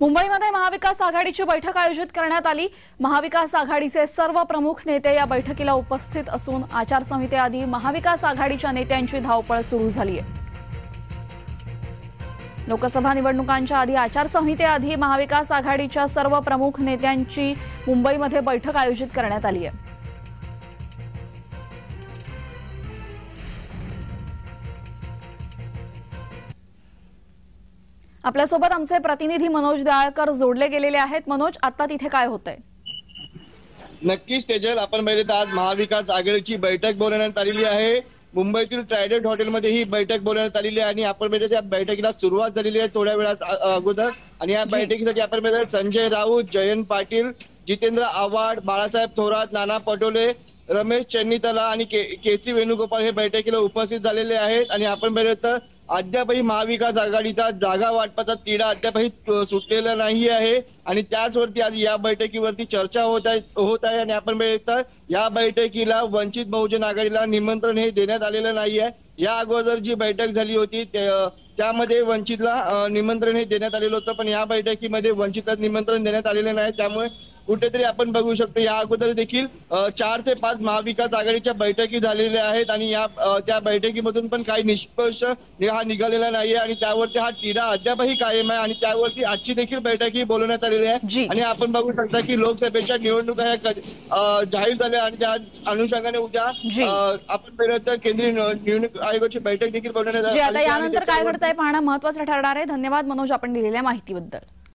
मुंबईमध्ये महाविकास आघाडीची बैठक आयोजित करण्यात आली। महाविकास आघाडीचे सर्व प्रमुख नेते या बैठकीला उपस्थित असून आचारसंहितेआधी महाविकास आघाडीच्या नेत्यांची धावपळ सुरू झाली आहे। लोकसभा निवडणुकांच्या आधी आचारसंहितेआधी महाविकास आघाडीच्या सर्व प्रमुख नेत्यांची मुंबईमध्ये बैठक आयोजित करण्यात आली आहे। आपल्यासोबत आमचे प्रतिनिधी मनोज दाळकर जोडले गेलेले आहेत। मनोज, आता तिथे काय होतंय? नक्कीच तेजल, आपण बघितलं आज महाविकास आघाडीची बैठक बोलवण्यात आलेली आहे। मुंबईतील ट्रायडेंट हॉटेलमध्ये ही बैठक बोलवण्यात आलेली आहे आणि आपण बघितलं त्या बैठकीला सुरुवात झालेली आहे थोड्या वेळा अगोदर। आणि या बैठकीसाठी आपण बघितलं संजय राऊत, जयंत पाटील, जितेंद्र आव्हाड, बाळासाहेब थोरात, नाना पटोले, रमेश चन्नीतला आणि केसी वेणुगोपाल हे बैठकीला उपस्थित झालेले आहेत। आणि आपण बघितलं अद्यापही महाविकास आघाडीचा जागा वाटपाचा तिढा अद्यापही सुटलेला नाही आहे आणि त्याचवरती आज या बैठकीवरती चर्चा होत आहे। आणि आपण बघितलं या बैठकीला वंचित बहुजन आघाडीला निमंत्रण हे देण्यात आलेलं नाही आहे। या अगोदर जी बैठक झाली होती त्यामध्ये वंचितला निमंत्रण हे देण्यात आलेलं होतं, पण या बैठकीमध्ये वंचितला निमंत्रण देण्यात आलेलं नाही। त्यामुळे कुठेतरी आपण बघू शकतो या अगोदर देखील 4 ते 5 महाविकास आघाडीच्या बैठकी झालेल्या आहेत आणि त्या बैठकीमधून पण काही निष्कर्ष हा निघालेला नाहीये आणि त्यावरती हा तिढा अद्यापही कायम आहे आणि त्यावरती आजची देखील बैठकी बोलवण्यात आलेली आहे। आणि आपण बघू शकता की लोकसभेच्या निवडणुका जाहीर झाल्या आणि त्या अनुषंगाने उद्या आपण पहिलं केंद्रीय निवडणूक आयोगाची बैठक देखील बोलवण्यात आली। यानंतर काय घडतंय पाहणं महत्त्वाचं ठरणार आहे। धन्यवाद मनोज, आपण दिलेल्या माहितीबद्दल।